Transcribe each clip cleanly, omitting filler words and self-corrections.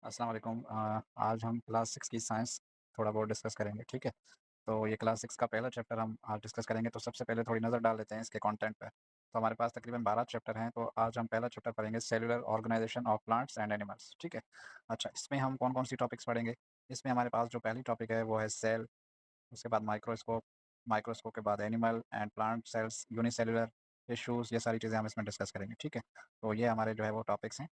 अस्सलाम वालेकुम। आज हम क्लास 6 की साइंस थोड़ा बहुत डिस्कस करेंगे, ठीक है? तो ये क्लास 6 का पहला चैप्टर हम आज डिस्कस करेंगे, तो सबसे पहले थोड़ी नज़र डाल लेते हैं इसके कंटेंट पे। तो हमारे पास तकरीबन 12 चैप्टर हैं, तो आज हम पहला चैप्टर पढ़ेंगे cellular organisation of plants and animals, ठीक है? अच्छा, इसमें हम कौन-कौन सी टॉपिक्स पढ़ेंगे? इसमें हमारे पास जो पहली टॉपिक है वो है सेल, उसके बाद माइक्रोस्कोप, माइक्रोस्कोप के बाद animal and plant cells, unicellular tissues, ये सारी चीज़ें हम इसमें डिस्कस करेंगे, ठीक है? तो ये हमारे जो है वो टॉपिक्स हैं।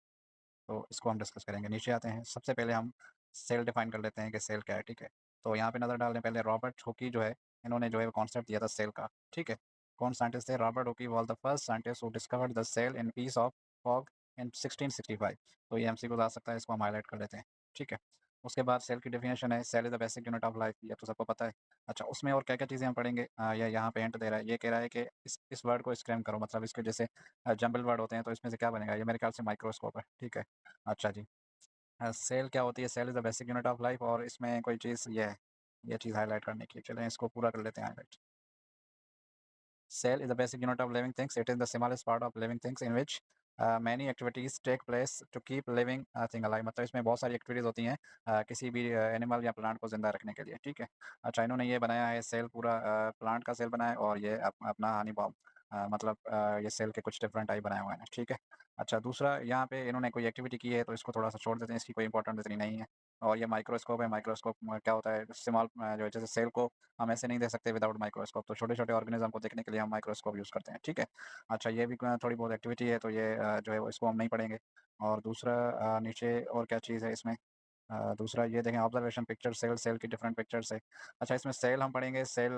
तो इसको हम डिस्कस करेंगे। नीचे आते हैं, सबसे पहले हम सेल डिफाइन कर लेते हैं कि सेल क्या है, ठीक है? तो यहाँ पे नज़र डालने पहले रॉबर्ट हुकी जो है, इन्होंने जो है कॉन्सेप्ट दिया था सेल का, ठीक है? कौन साइंटिस्ट थे? Robert Hooke was the first scientist who discovered the cell in piece of fog in 1665। तो ये एमसीक्यू आ सकता है, इसको हम हाइलाइट कर लेते हैं, ठीक है? उसके बाद सेल की डेफिनेशन है, cell is the basic unit of life, ये तो सबको पता है। अच्छा, उसमें और क्या-क्या चीज़ें हम पढ़ेंगे? ये यहाँ पे हिंट दे रहा है, ये कह रहा है कि इस वर्ड को स्क्रैम करो, मतलब इसके जैसे जंबल वर्ड होते हैं, तो इसमें से क्या बनेगा? ये मेरे ख्याल से माइक्रोस्कोप है, ठीक है? अच्छा जी। सेल क्या होती है? Cell is the basic unit of life, और इसमें कोई चीज़ ये है, ये चीज़ हाइलाइट करने की। चलें इसको पूरा कर लेते हैं highlight. Cell is the basic unit of living things. It is the smallest part of living things in which many activities take place to keep living thing alive. मतलब इसमें बहुत सारी एक्टिविटीज़ होती हैं किसी भी एनिमल या प्लांट को ज़िंदा रखने के लिए, ठीक है? अच्छा, इन्होंने ये बनाया है सेल पूरा, प्लांट का सेल बनाया है, और ये अपना हनी बॉम्ब, मतलब ये सेल के कुछ डिफरेंट टाइप बनाए हुए हैं, ठीक है? अच्छा, दूसरा यहाँ पे इन्होंने कोई एक्टिविटी की है, तो इसको थोड़ा-सा छोड़ देते हैं, इसकी कोई इंपॉर्टेंस इतनी नहीं है। और ये माइक्रोस्कोप है, माइक्रोस्कोप में क्या होता है? स्मॉल जो है जैसे सेल को हम ऐसे नहीं देख सकते विदाउट माइक्रोस्कोप, तो छोटे-छोटे ऑर्गेनिज़्म को देखने के लिए हम माइक्रोस्कोप यूज़ करते हैं, ठीक है? अच्छा, ये भी थोड़ी बहुत एक्टिविटी है, तो ये जो है वो इसको हम नहीं पढ़ेंगे। और दूसरा नीचे और क्या चीज़ है इसमें? दूसरा ये देखें, ऑब्जर्वेशन पिक्चर सेल, सेल की डिफरेंट पिक्चर्स है। अच्छा, इसमें सेल हम पढ़ेंगे, सेल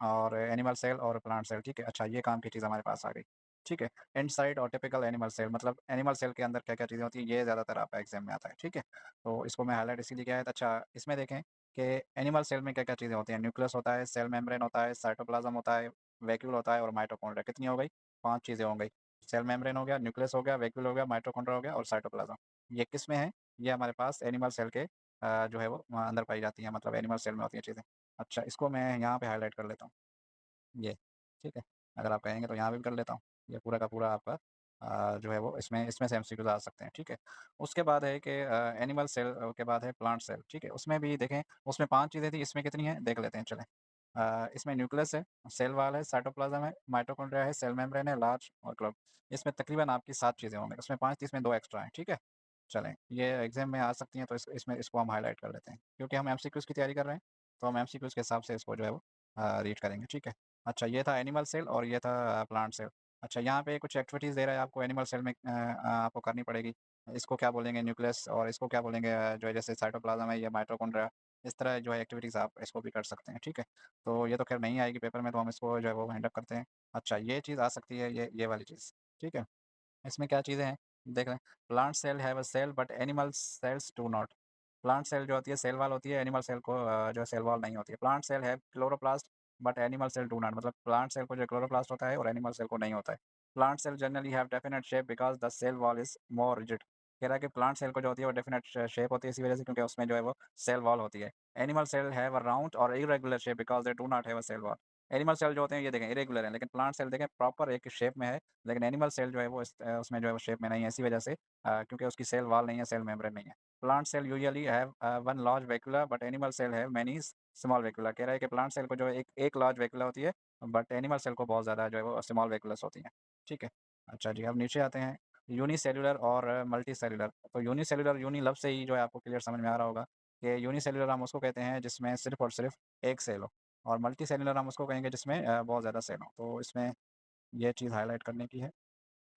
और एनिमल सेल और प्लांट सेल, ठीक है? अच्छा, ये काम की चीज़ हमारे पास आ गई, ठीक है? इनसाइड और टिपिकल एनिमल सेल, मतलब एनिमल सेल के अंदर क्या-क्या चीज़ें होती हैं, ये ज़्यादातर आपका एग्ज़ाम में आता है, ठीक है? तो इसको मैं हाइलाइट इसीलिए किया है। अच्छा, इसमें देखें कि एनिमल सेल में क्या-क्या चीज़ें होती हैं। न्यूक्लियस होता है, सेल मेम्ब्रेन होता है, साइटोप्लाज़्म होता है, वैक्यूल होता है और माइटोकॉन्ड्रिया। कितनी हो गई? 5 चीज़ें हो गई। सेल मेम्ब्रेन हो गया, न्यूक्लियस हो गया, वैक्यूल हो गया, माइटोकॉन्ड्रिया हो गया और साइटोप्लाज़्म। ये किसमें है? ये हमारे पास एनिमल सेल के जो है वो अंदर पाई जाती हैं, मतलब एनिमल सेल में होती हैं चीज़ें। अच्छा, इसको मैं यहाँ पे हाइलाइट कर लेता हूँ, ये, ठीक है? अगर आप कहेंगे तो यहाँ पे भी कर लेता हूँ। ये पूरा का पूरा आपका जो है वो इसमें इसमें से एमसीक्यूज़ आ सकते हैं, ठीक है? उसके बाद है कि एनिमल सेल के बाद है प्लांट सेल, ठीक है? उसमें भी देखें, उसमें 5 चीज़ें थी, इसमें कितनी हैं? देख लेते हैं, चलें। इसमें न्यूक्लियस है, सेल वॉल है, साइटोप्लाज़्म है, माइटोकॉन्ड्रिया है, सेल मेम्ब्रेन है, लार्ज और क्लब। इसमें तकरीबन आपकी 7 चीज़ें होंगी, उसमें 5 थी, इसमें 2 एक्स्ट्रा हैं, ठीक है? चलें, ये एग्ज़ाम में आ सकती हैं, तो इसमें इसको हम हाइलाइट कर लेते हैं। क्योंकि हम एमसीक्यूज़ की तैयारी कर रहे हैं, तो हम एमसीक्यूज़ के हिसाब से इसको जो है वो रीड करेंगे, ठीक है? अच्छा, ये था एनिमल सेल और ये था प्लांट सेल। अच्छा, यहाँ पे कुछ एक्टिविटीज़ दे रहा है आपको, एनिमल सेल में आपको करनी पड़ेगी। इसको क्या बोलेंगे? न्यूक्लियस, और इसको क्या बोलेंगे जो है जैसे साइटोप्लाज़्म है या माइटोकॉन्ड्रिया, इस तरह जो है एक्टिविटीज़ आप इसको भी कर सकते हैं, ठीक है? तो ये तो ख़ैर नहीं आएगी पेपर में, तो हम इसको जो है वो वाइंड अप करते हैं। अच्छा, ये चीज़ आ सकती है, ये वाली चीज़, ठीक है? इसमें क्या चीज़ें हैं? देख रहे हैं, plant cell have a cell but animal cells do not. Plant cell जो होती है सेल वॉल होती है, एनिमल सेल को जो है सेल वॉल नहीं होती है। Plant cell have chloroplast but animal cell do not, मतलब प्लांट सेल को जो क्लोरोप्लास्ट होता है और एनिमल सेल को नहीं होता है। Plant cell generally have definite shape because the cell wall is more rigid. कह रहा है कि प्लांट सेल को जो होती है वो डेफिनिट शेप होती है, इसी वजह से क्योंकि उसमें जो है वो सेल वॉल होती है। Animal cell have a round और irregular shape because they do not have a cell wall. Animal cell जो होते हैं ये देखें इर्रेगुलर हैं, लेकिन प्लांट सेल देखें प्रॉपर एक शेप में है, लेकिन एनिमल सेल जो है वो उसमें जो है वो शेप में नहीं है, इसी वजह से क्योंकि उसकी सेल वॉल नहीं है, सेल मेम्ब्रेन नहीं है। Plant cell usually have one large vacuole but animal cell have many small vacuole. कह रहा है कि प्लांट सेल को जो है एक लार्ज वैक्यूला होती है, बट एनिमल सेल को बहुत ज़्यादा जो है वो स्मॉल वैक्यूलस होती हैं, ठीक है? अच्छा जी, अब नीचे आते हैं, यूनिसेल्युलर और मल्टीसेल्युलर। तो यूनिसेल्युलर, यूनि लफ्ज़ से ही जो है आपको क्लियर समझ में आ रहा होगा कि यूनिसेल्युलर हम उसको कहते हैं जिसमें सिर्फ़ और सिर्फ़ एक सेल हो, और मल्टीसेल्युलर हम उसको कहेंगे जिसमें बहुत ज़्यादा सेल हों। तो इसमें ये चीज़ हाइलाइट करने की है,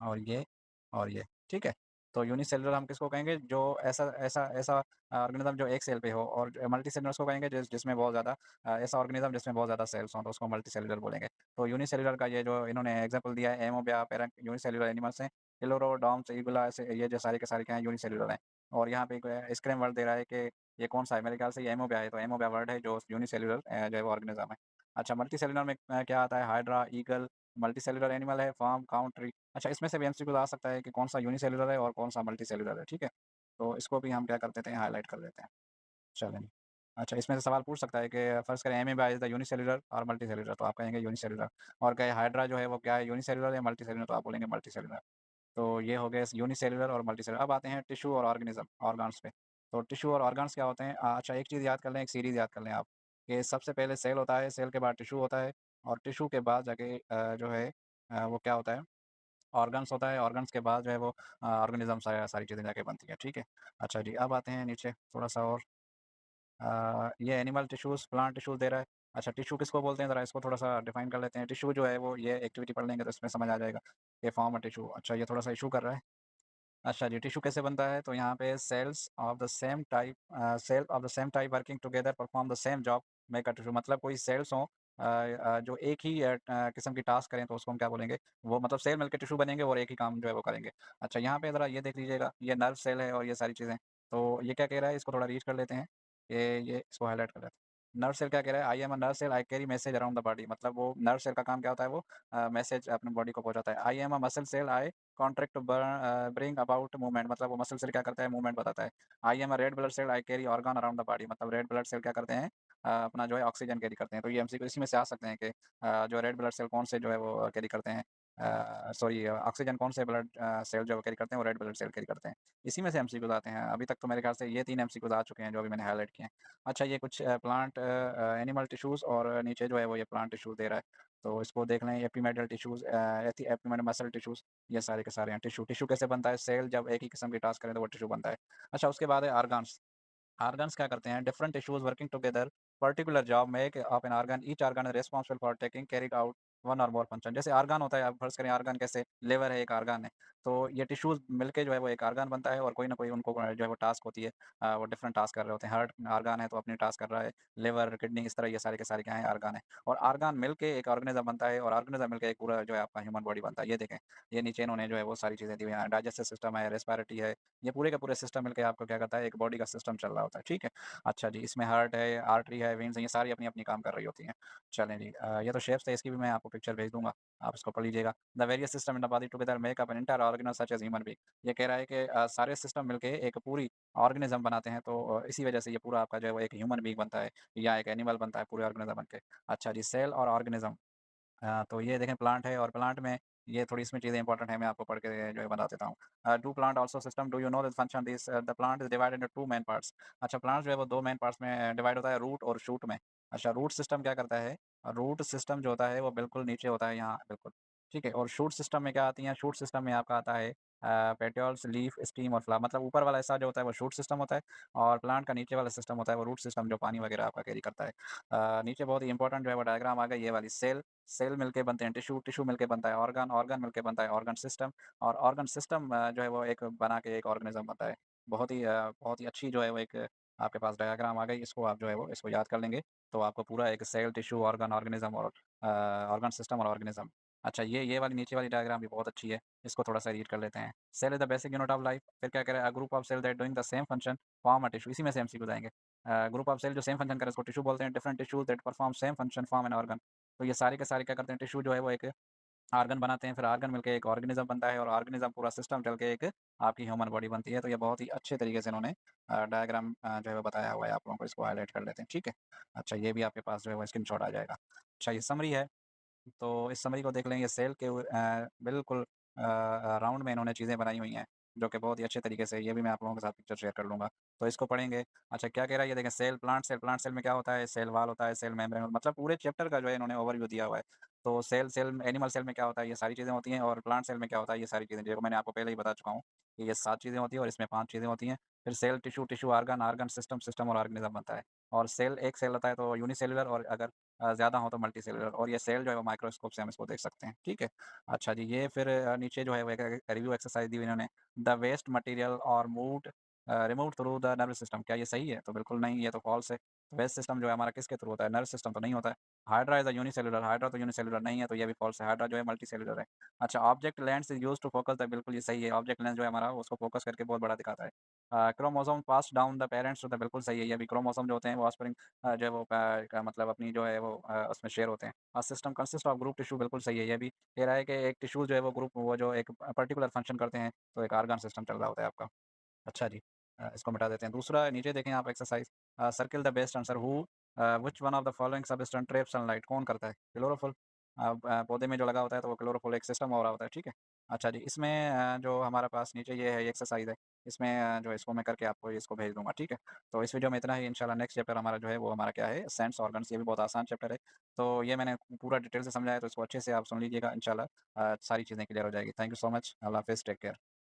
और ये और ये, ठीक है? तो यूनिसेल्युलर हम किसको कहेंगे? जो ऐसा ऐसा ऐसा ऑर्गेनिज़्म जो एक सेल पे हो, और मल्टीसेल्युलर उसको कहेंगे जिसमें बहुत ज़्यादा ऐसा ऑर्गेनिज़्म जिसमें बहुत ज़्यादा सेल्स हों, तो उसको मल्टीसेल्युलर बोलेंगे। तो यूनिसेल्युलर का ये जो इन्होंने एग्ज़ाम्पल दिया है, एमोबिया, यूनिसेल्युलर एनिमल्स हैं, इलोरोडोम्स, इबुला, ऐसे ये जो सारे के सारे क्या हैं? यूनिसेल्युलर हैं। और यहाँ पे एक स्क्रीन वर्ड दे रहा है कि ये कौन-सा है? मेरे ख्याल से ये एमोबिया है, तो एमोबिया वर्ड है जो यूनिसेल्युलर जो है वो ऑर्गेनिज़्म है। अच्छा, मल्टीसेल्युलर में क्या आता है? हाइड्रा, ईगल, मल्टीसेल्युलर एनिमल है, फार्म, काउंट्री। अच्छा, इसमें से भी एमसीक्यूज़ आ सकता है कि कौन-सा यूनिसेल्युलर है और कौन-सा मल्टीसेल्युलर है, ठीक है? तो इसको भी हम क्या कर देते हैं? हाइलाइट कर देते हैं। चलें। अच्छा, इसमें से सवाल पूछ सकता है कि फ़र्ज़ करें एमीबा इज़ द यूनिसेल्युलर और मल्टीसेल्युलर, तो आप कहेंगे यूनिसेल्युलर। और कहें हाइड्रा जो है वो क्या है? यूनिसेल्युलर या मल्टीसेल्युलर, तो आप बोलेंगे मल्टीसेल्युलर। तो ये हो गए यूनिसेल्युलर और मल्टीसेल्युलर। अब आते हैं टिश्यू और ऑर्गेनिज़्म, ऑर्गन्स पे। तो टिश्यू और ऑर्गन्स क्या होते हैं? अच्छा एक चीज़ याद कर लें, एक सीरीज़ याद कर लें आप, कि सबसे पहले सेल होता है, सेल के बाद टिश्यू होता है और टिश्यू के बाद जाके जो है वो क्या होता है? ऑर्गन्स होता है, ऑर्गन्स के बाद जो है वो ऑर्गेनिज़म सारी चीज़ें जाके बनती हैं, ठीक है? अच्छा जी, अब आते हैं नीचे थोड़ा-सा और ये एनिमल टिश्यूज़, प्लांट टिश्यूज़ दे रहा है। अच्छा टिश्यू किसको बोलते हैं ज़रा इसको थोड़ा-सा डिफाइन कर लेते हैं। टिश्यू जो है वो ये एक्टिविटी पढ़ लेंगे तो इसमें समझ आ जाएगा कि फॉर्म अ टिश्यू। अच्छा ये थोड़ा-सा इश्यू कर रहा है। अच्छा जी, टिश्यू कैसे बनता है? तो यहाँ पे cell of the same type working together perform the same job make a tissue मतलब कोई सेल्स हों जो एक ही किस्म की टास्क करें तो उसको हम क्या बोलेंगे? वो मतलब सेल मिलके टिश्यू बनेंगे और एक ही काम जो है वो करेंगे। अच्छा यहाँ पे ज़रा ये देख लीजिएगा, ये नर्व सेल है और ये सारी चीज़ें। तो ये क्या कह रहा है इसको थोड़ा रीड कर लेते हैं। ये इसको हाइलाइट कर लेते हैं। नर्व सेल क्या कह रहा है? I am a nerve cell I carry message around the body मतलब वो नर्व सेल का काम क्या होता है वो मैसेज अपनी बॉडी को पहुँचाता है। I am a muscle cell I contract to bring about movement मतलब वो मसल सेल क्या करता है मूवमेंट बताता है। I am a red blood cell I carry organ around the body मतलब रेड ब्लड सेल क्या करते हैं अपना जो है ऑक्सीजन कैरी करते हैं। तो ये एमसीक्यू इसी में से आ सकते हैं कि जो रेड ब्लड सेल कौन से जो है वो कैरी करते हैं सॉरी ऑक्सीजन कौन से ब्लड सेल जो है वो कैरी करते हैं वो रेड ब्लड सेल कैरी करते हैं। इसी में से एमसीक्यूज़ आते हैं। अभी तक तो मेरे ख्याल से ये 3 एमसीक्यूज़ आ चुके हैं जो अभी मैंने हाइलाइट किए हैं। अच्छा ये कुछ प्लांट एनिमल टिश्यूज़ और नीचे जो है वो ये प्लांट टिश्यूज़ दे रहा है। तो इसको देख लें एपिमेडल टिश्यूज़ एपिमेडल मसल टिश्यूज़ ये सारे के सारे हैं। टिश्यू टिश्यू कैसे बनता है? सेल जब एक ही किस्म की टास्क करें तो वो टिश्यू बनता है। अच्छा उसके बाद है ऑर्गन्स। ऑर्गन्स क्या करते हैं? Different tissues working together particular job make of an organ each organ is responsible for taking carried out one और मोर फंक्शन। जैसे ऑर्गन होता है, आप फर्ज़ करें ऑर्गन कैसे लिवर है एक ऑर्गन है, तो ये टिश्यूज़ मिलके जो है वो एक ऑर्गन बनता है और कोई ना कोई उनको जो है वो टास्क होती है वो डिफरेंट टास्क कर रहे होते हैं। हार्ट ऑर्गन है तो अपनी टास्क कर रहा है, लिवर, किडनी इस तरह ये सारे के सारे क्या हैं ऑर्गन है। और ऑर्गन मिलके एक ऑर्गेनिज़्म बनता है और ऑर्गेनिज़्म मिलके एक पूरा जो है आपका ह्यूमन बॉडी बनता है। ये देखें, ये नीचे इन्होंने जो है वो सारी चीज़ें दी हुई हैं। डाइजेस्टिव सिस्टम है, रेस्पिरेटरी है, ये पूरे के पूरे सिस्टम मिलके आपको क्या करता है एक बॉडी का सिस्टम चल रहा होता है, ठीक है? अच्छा जी, इसमें हार्ट है, आर्टरी है, वेन्स हैं, ये सारी अपनी-अपनी काम कर रही होती हैं। चलें जी ये तो शेप्स थे, इसकी भी मैं आपको पिक्चर भेज दूँगा, आप इसको पढ़ लीजिएगा। The various system in the body together make up an entire organelle such as human being. ये कह रहा है कि सारे सिस्टम मिलके एक पूरी ऑर्गेनिज़्म बनाते हैं, तो इसी वजह से ये पूरा आपका जो है वो एक ह्यूमन बीइंग बनता है या एक एनिमल बनता है पूरे ऑर्गेनिज़्म बन के। अच्छा जी, सेल और ऑर्गेनिज़्म तो ये देखें प्लांट है और प्लांट में ये थोड़ी इसमें चीज़ें इंपॉर्टेंट है, मैं आपको पढ़ के जो है बता देता हूँ। Do plant also system do you know the function this the plant is divided into 2 main parts. अच्छा प्लांट जो है वो 2 मेन पार्ट्स में डिवाइड होता है रूट और शूट में। अच्छा रूट सिस्टम क्या करता है? रूट सिस्टम जो होता है वो बिल्कुल नीचे होता है यहाँ बिल्कुल, ठीक है? और शूट सिस्टम में क्या आती हैं? शूट सिस्टम में आपका आता है पेट्योल्स, लीफ, स्टीम और फ्लावर मतलब ऊपर वाला हिस्सा जो होता है वो शूट सिस्टम होता है और प्लांट का नीचे वाला सिस्टम होता है वो रूट सिस्टम जो पानी वगैरह आपका कैरी करता है। नीचे बहुत ही इंपॉर्टेंट जो है वो डायग्राम आ गई ये वाली सेल सेल मिलके बनते हैं टिश्यू, टिश्यू मिलके बनता है ऑर्गन, ऑर्गन मिलके बनता है ऑर्गन सिस्टम और ऑर्गन सिस्टम जो है वो एक बना के एक ऑर्गेनिज़्म बनता है। बहुत ही अच्छी जो है वो एक आपके पास डायग्राम आ गई, इसको आप जो है वो इसको याद कर लेंगे, तो आपको पूरा एक सेल, टिश्यू, ऑर्गन, ऑर्गेनिज़्म और ऑर्गन सिस्टम और ऑर्गेनिज़्म। अच्छा ये वाली नीचे वाली डायग्राम भी बहुत अच्छी है, इसको थोड़ा-सा रीड कर लेते हैं। Cell is the basic unit of life फिर क्या कह रहा है? A group of cell that doing the same function form a tissue इसी में से एमसीक्यूज़ आएँगे। ग्रुप ऑफ सेल जो सेम फंक्शन करे उसको टिश्यू बोलते हैं, different tissues that perform same function form an organ. तो ये सारे के सारे क्या करते हैं टिश्यू जो है वो एक ऑर्गन बनाते हैं, फिर ऑर्गन मिलके एक ऑर्गेनिज़्म बनता है और ऑर्गेनिज़्म पूरा सिस्टम चल के एक आपकी ह्यूमन बॉडी बनती है। तो ये बहुत ही अच्छे तरीके से इन्होंने डायग्राम जो है वो बताया हुआ है आप लोगों को, इसको हाइलाइट कर लेते हैं, ठीक है? अच्छा ये भी आपके पास जो है वो स्क्रीनशॉट आ जाएगा। अच्छा ये समरी है, तो इस समरी को देख लें, ये सेल के बिल्कुल राउंड में इन्होंने चीज़ें बनाई हुई हैं, जो कि बहुत ही अच्छे तरीके से ये भी मैं आप लोगों के साथ पिक्चर शेयर कर लूँगा। तो इसको पढ़ेंगे। अच्छा क्या कह रहा है ये देखें प्लांट सेल में क्या होता है? सेल वॉल होता है, सेल मेम्ब्रेन मतलब पूरे चैप्टर का जो है इन्होंने ओवरव्यू दिया हुआ है। तो सेल सेल एनिमल सेल में क्या होता है? ये सारी चीज़ें होती हैं और प्लांट सेल में क्या होता है? ये सारी चीज़ें जो मैंने आपको पहले ही बता चुका हूँ, कि ये 7 चीज़ें होती हैं और इसमें 5 चीज़ें होती हैं। फिर cell, tissue, tissue organ, organ system, system और ऑर्गेनिज़्म बनता है। और सेल एक सेल होता है तो यूनिसेल्युलर और अगर ज़्यादा हो तो मल्टीसेलुलर और ये सेल जो है वो माइक्रोस्कोप से हम इसको देख सकते हैं, ठीक है? अच्छा जी, ये फिर नीचे जो है वो एक रिव्यू एक्सरसाइज़ दी हुई इन्होंने। द वेस्ट मटीरियल और removed through the nervous system क्या ये सही है? तो बिल्कुल नहीं, ये तो फ़ॉल्स है। वेस्ट सिस्टम जो है हमारा किसके थ्रू होता है? नर्वस सिस्टम तो नहीं होता है। Hydra is a unicellular hydra तो यूनिसेलुलर नहीं है, तो ये भी फ़ॉल्स है। हाइड्रा जो है मल्टीसेलुलर है। अच्छा object lens is used to focus the बिल्कुल ये सही है। ऑब्जेक्ट लेंस जो है हमारा उसको फोकस करके बहुत बड़ा दिखाता है। Chromosome pass down the parents to the बिल्कुल सही है, ये भी क्रोमोसोम जो होते हैं वो ऑस्प्रिंग जो है वो का मतलब अपनी जो है वो उसमें शेयर होते हैं। System consist of group tissue बिल्कुल सही है, ये भी कह रहा है कि एक टिश्यू जो है वो ग्रुप वो जो एक पर्टिकुलर फंक्शन करते हैं, तो एक ऑर्गन सिस्टम चल रहा होता है आपका। अच्छा जी इसको मिटा देते हैं। दूसरा नीचे देखें आप exercise circle the best answer which one of the following substance trap sunlight कौन करता है? क्लोरोफुल पौधे में जो लगा होता है तो वो क्लोरोफुल एक सिस्टम हो रहा होता है, ठीक है? अच्छा जी, इसमें जो हमारा पास नीचे ये है, ये एक्सरसाइज़ है, इसमें जो है इसको मैं करके आपको इसको भेज दूँगा, ठीक है? तो इस वीडियो में इतना ही, इंशाल्लाह नेक्स्ट चैप्टर हमारा जो है वो हमारा क्या है, सेंस ऑर्गन्स, ये भी बहुत आसान चैप्टर है। तो ये मैंने पूरा डिटेल से समझाया, तो इसको अच्छे से आप सुन लीजिएगा, इंशाल्लाह सारी चीज़ें क्लियर हो जाएगी। Thank you so much. अल्लाह हाफ़िज़, टेक केयर।